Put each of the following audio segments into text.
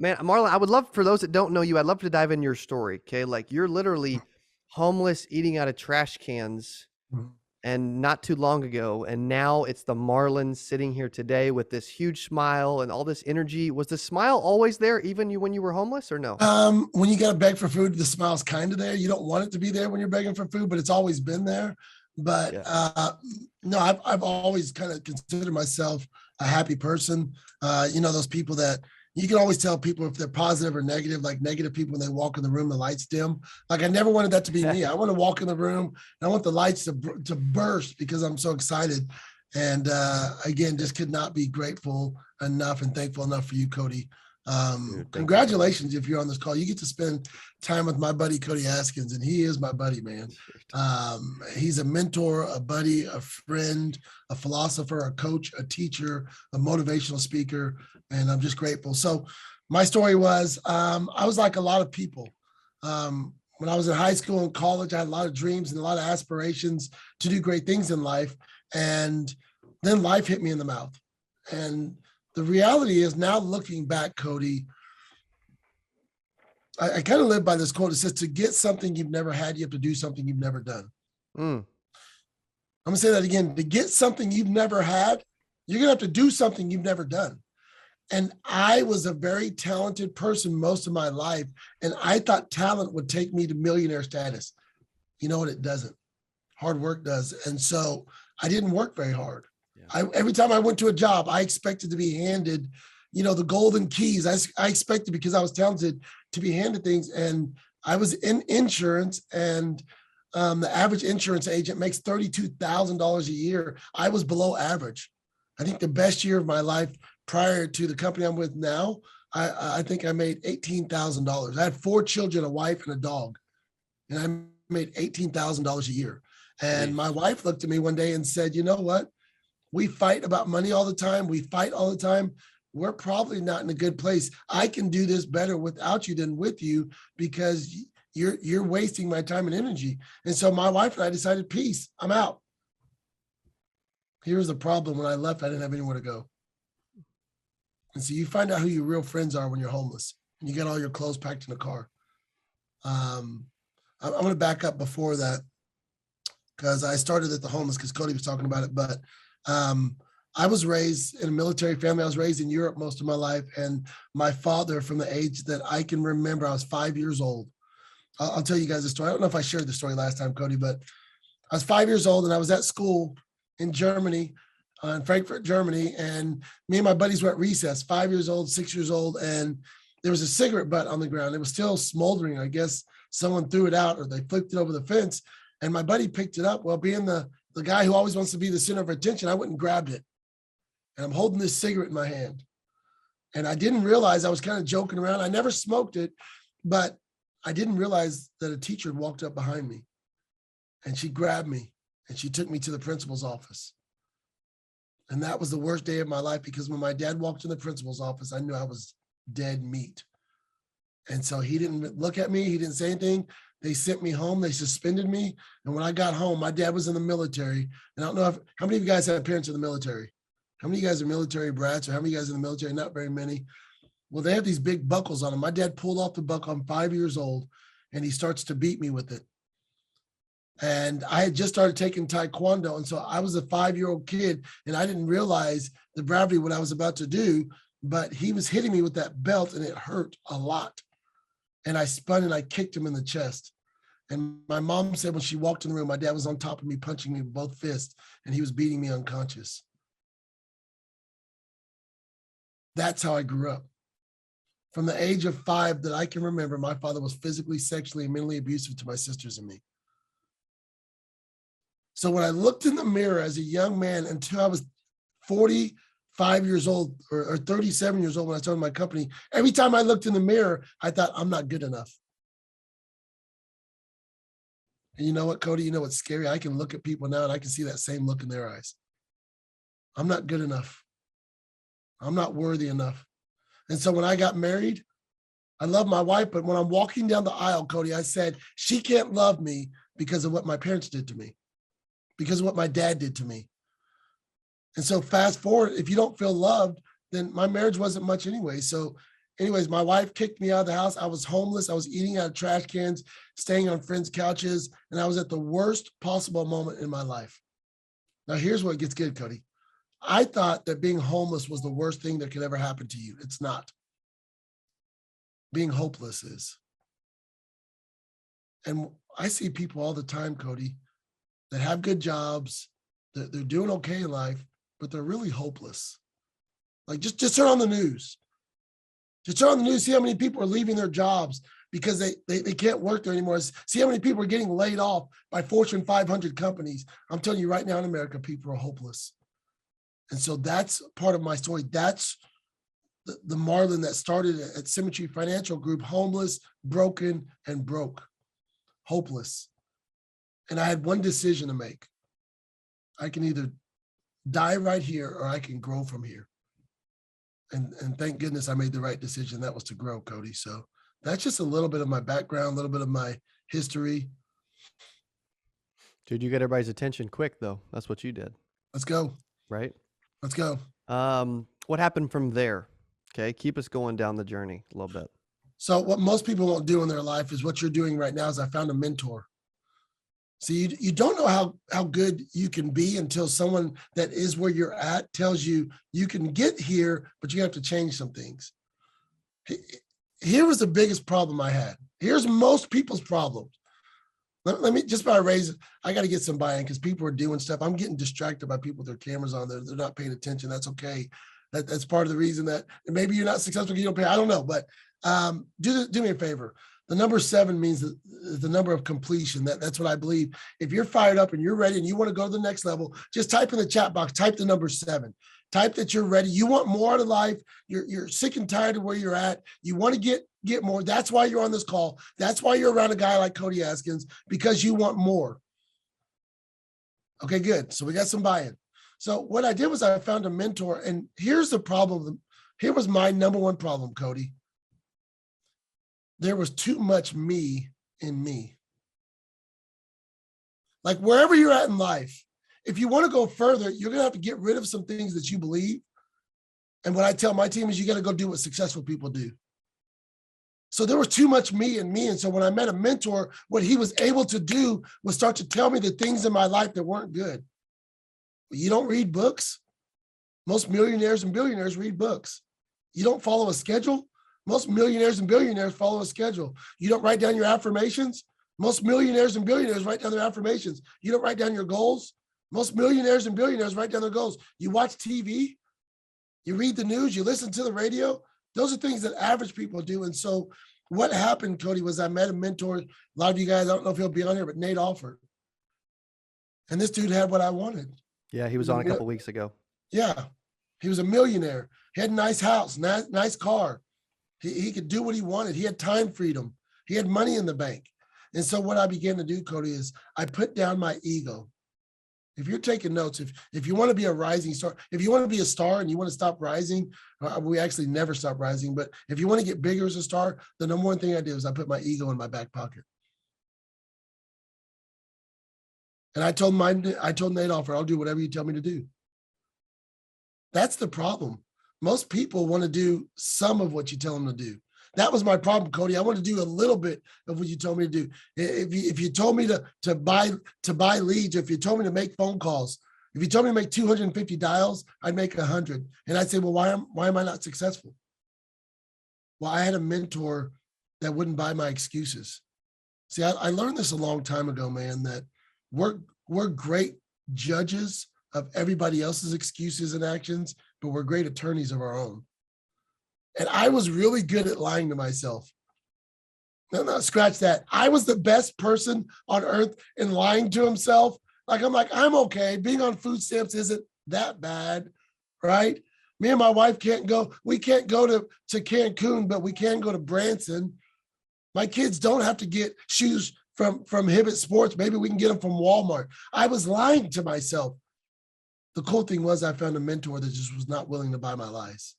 Man, Marlon, I would love, for those that don't know you, I'd love to dive into your story. Okay. Like you're literally homeless, eating out of trash cans, Mhm. and not too long ago. And now it's the Marlins sitting here today with this huge smile and all this energy. Was the smile always there, even when you were homeless, or no? When you got to beg for food, the smile's kind of there. You don't want it to be there when you're begging for food, but it's always been there. But Yeah. no, I've always kind of considered myself a happy person. Those people that you can always tell people if they're positive or negative. Like negative people, when they walk in the room, the lights dim. Like I never wanted that to be me. I want to walk in the room and I want the lights to burst because I'm so excited. And again, just could not be grateful enough and thankful enough for you, Cody. Dude, thank you, brother. Congratulations if you're on this call. You get to spend time with my buddy Cody Askins, and he is my buddy, man. He's a mentor, a buddy, a friend, a philosopher, a coach, a teacher, a motivational speaker, and I'm just grateful. So my story was I was like a lot of people. When I was in high school and college, I had a lot of dreams and a lot of aspirations to do great things in life. And then life hit me in the mouth. And the reality is, now looking back, Cody, I kind of live by this quote. It says, to get something you've never had, you have to do something you've never done. Mm. I'm going to say that again. To get something you've never had, you're going to have to do something you've never done. And I was a very talented person most of my life. And I thought talent would take me to millionaire status. You know what? It doesn't. Hard work does. And so I didn't work very hard. Yeah. Every time I went to a job, I expected to be handed, the golden keys. I expected, because I was talented, to be handed things. And I was in insurance, and the average insurance agent makes $32,000 a year. I was below average. I think the best year of my life prior to the company I'm with now, I think I made $18,000. I had 4 children, a wife, and a dog, and I made $18,000 a year. And my wife looked at me one day and said, "You know what? We fight about money all the time. We fight all the time. We're probably not in a good place. I can do this better without you than with you, because you're wasting my time and energy." And so my wife and I decided, peace, I'm out. Here's the problem. When I left, I didn't have anywhere to go. And so you find out who your real friends are when you're homeless and you got all your clothes packed in a car. I'm going to back up before that, because I started at the homeless because Cody was talking about it. But I was raised in a military family. I was raised in Europe most of my life. And my father, from the age that I can remember, I was 5 years old. I'll tell you guys a story. I don't know if I shared the story last time, Cody, but I was 5 years old and I was at school in Germany, in Frankfurt, Germany. And me and my buddies were at recess, 5 years old, 6 years old. And there was a cigarette butt on the ground. It was still smoldering. I guess someone threw it out or they flipped it over the fence. And my buddy picked it up. Well, being the guy who always wants to be the center of attention, I went and grabbed it. And I'm holding this cigarette in my hand. And I didn't realize, I was kind of joking around. I never smoked it, but I didn't realize that a teacher had walked up behind me, and she grabbed me and she took me to the principal's office. And that was the worst day of my life, because when my dad walked in the principal's office, I knew I was dead meat. And so he didn't look at me. He didn't say anything. They sent me home. They suspended me. And when I got home, my dad was in the military. And I don't know how many of you guys have parents in the military? How many of you guys are military brats, or how many of you guys in the military? Not very many. Well, they have these big buckles on them. My dad pulled off the buckle. I'm 5 years old, and he starts to beat me with it. And I had just started taking Taekwondo. And so I was a 5-year-old kid, and I didn't realize the gravity of what I was about to do, but he was hitting me with that belt, and it hurt a lot. And I spun and I kicked him in the chest. And my mom said when she walked in the room, my dad was on top of me, punching me with both fists, and he was beating me unconscious. That's how I grew up. From the age of 5 that I can remember, my father was physically, sexually, and mentally abusive to my sisters and me. So when I looked in the mirror as a young man, until I was 45 years old or 37 years old when I started my company, every time I looked in the mirror, I thought, I'm not good enough. And you know what, Cody? You know what's scary? I can look at people now and I can see that same look in their eyes. I'm not good enough. I'm not worthy enough. And so when I got married, I love my wife, but when I'm walking down the aisle, Cody, I said, she can't love me because of what my parents did to me, because of what my dad did to me. And so fast forward, if you don't feel loved, then my marriage wasn't much anyway. So Anyways, my wife kicked me out of the house. I was homeless. I was eating out of trash cans, staying on friends' couches, and I was at the worst possible moment in my life. Now, here's what gets good, Cody. I thought that being homeless was the worst thing that could ever happen to you. It's not. Being hopeless is. And I see people all the time, Cody, that have good jobs, that they're doing okay in life, but they're really hopeless. Like just turn on the news. Just turn on the news, see how many people are leaving their jobs because they can't work there anymore. See how many people are getting laid off by Fortune 500 companies. I'm telling you right now in America, people are hopeless. And so that's part of my story. That's the Marlon that started at Symmetry Financial Group, homeless, broken, and broke, hopeless. And I had one decision to make. I can either die right here or I can grow from here. And thank goodness I made the right decision. That was to grow, Cody. So that's just a little bit of my background, a little bit of my history. Dude, you got everybody's attention quick, though. That's what you did. Let's go. Right? Let's go. What happened from there? Okay, keep us going down the journey a little bit. So what most people won't do in their life is what you're doing right now is I found a mentor. See, you don't know how good you can be until someone that is where you're at tells you you can get here, but you have to change some things. Here was the biggest problem I had. Here's most people's problems. Let me just by raise, I got to get some buy-in because people are doing stuff. I'm getting distracted by people with their cameras on. They're not paying attention. That's okay. That's part of the reason that maybe you're not successful because you don't pay. I don't know, but do me a favor. The number 7 means the number of completion. That's what I believe. If you're fired up and you're ready and you want to go to the next level, just type in the chat box, type the number 7. Type that you're ready. You want more out of life. You're sick and tired of where you're at. You want to get more. That's why you're on this call. That's why you're around a guy like Cody Askins, because you want more. Okay, good. So we got some buy-in. So what I did was I found a mentor, and here's the problem. Here was my number one problem, Cody. There was too much me in me. Like wherever you're at in life, if you want to go further, you're going to have to get rid of some things that you believe. And what I tell my team is you got to go do what successful people do. So there was too much me in me. And so when I met a mentor, what he was able to do was start to tell me the things in my life that weren't good. You don't read books. Most millionaires and billionaires read books. You don't follow a schedule. Most millionaires and billionaires follow a schedule. You don't write down your affirmations. Most millionaires and billionaires write down their affirmations. You don't write down your goals. Most millionaires and billionaires write down their goals. You watch TV, you read the news, you listen to the radio. Those are things that average people do. And so what happened, Cody, was I met a mentor. A lot of you guys, I don't know if he'll be on here, but Nate Alford. And this dude had what I wanted. Yeah, he was on a couple weeks ago. Yeah, he was a millionaire. He had a nice house, nice car. He could do what he wanted. He had time freedom. He had money in the bank. And so what I began to do, Cody, is I put down my ego. If you're taking notes, if you want to be a rising star, if you want to be a star and you want to stop rising, we actually never stop rising. But if you want to get bigger as a star, the number one thing I did was I put my ego in my back pocket. And I told Nate Alford, I'll do whatever you tell me to do. That's the problem. Most people want to do some of what you tell them to do. That was my problem, Cody. I want to do a little bit of what you told me to do. If you told me to buy leads, if you told me to make phone calls, if you told me to make 250 dials, I'd make 100. And I'd say, well, why am I not successful? Well, I had a mentor that wouldn't buy my excuses. See, I learned this a long time ago, man, that we're great judges of everybody else's excuses and actions, but we're great attorneys of our own. And I was really good at lying to myself. No, scratch that. I was the best person on earth in lying to himself. I'm okay. Being on food stamps isn't that bad, right? Me and my wife can't go. We can't go to Cancun, but we can go to Branson. My kids don't have to get shoes from Hibbett Sports. Maybe we can get them from Walmart. I was lying to myself. The cool thing was I found a mentor that just was not willing to buy my lies.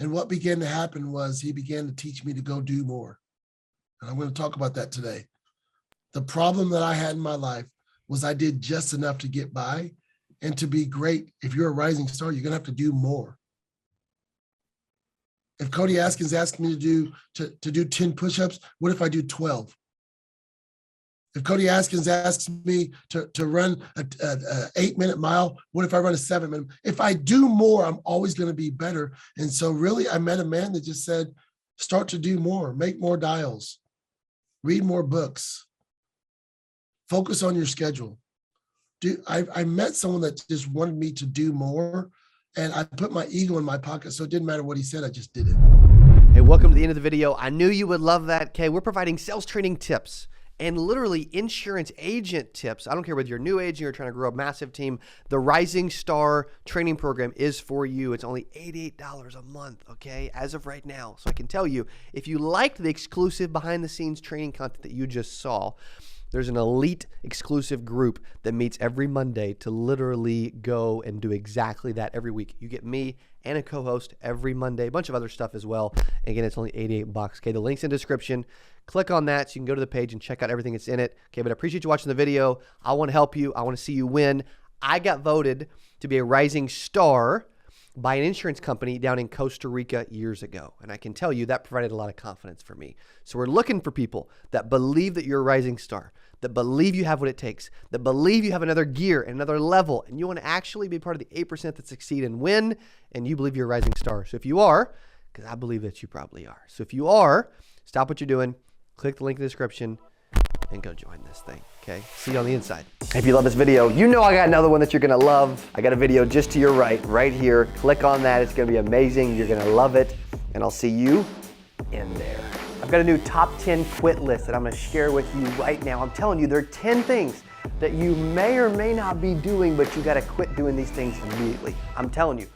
And what began to happen was he began to teach me to go do more. And I'm going to talk about that today. The problem that I had in my life was I did just enough to get by. And to be great, if you're a rising star, you're going to have to do more. If Cody Askins asked me to do 10 push-ups, what if I do 12? If Cody Askins asks me to run a 8-minute mile, what if I run a 7-minute? If I do more, I'm always going to be better. And so really, I met a man that just said, start to do more, make more dials, read more books, focus on your schedule. I met someone that just wanted me to do more, and I put my ego in my pocket, so it didn't matter what he said, I just did it. Hey, welcome to the end of the video. I knew you would love that. Okay, we're providing sales training tips and literally insurance agent tips. I don't care whether you're a new agent or trying to grow a massive team. The Rising Star training program is for you. It's only $88 a month, okay, as of right now. So I can tell you, if you liked the exclusive behind the scenes training content that you just saw, there's an elite exclusive group that meets every Monday to literally go and do exactly that every week. You get me and a co-host every Monday, a bunch of other stuff as well. And again, it's only $88. Okay, the link's in the description. Click on that so you can go to the page and check out everything that's in it. Okay, but I appreciate you watching the video. I want to help you. I want to see you win. I got voted to be a Rising Star by an insurance company down in Costa Rica years ago. And I can tell you that provided a lot of confidence for me. So we're looking for people that believe that you're a Rising Star, that believe you have what it takes, that believe you have another gear, another level, and you want to actually be part of the 8% that succeed and win, and you believe you're a Rising Star. So if you are, because I believe that you probably are. So if you are, stop what you're doing, click the link in the description, and go join this thing, okay? See you on the inside. If you love this video, you know I got another one that you're gonna love. I got a video just to your right here. Click on that, it's gonna be amazing. You're gonna love it, and I'll see you in there. I've got a new top 10 quit list that I'm gonna share with you right now. I'm telling you, there are 10 things that you may or may not be doing, but you gotta quit doing these things immediately. I'm telling you,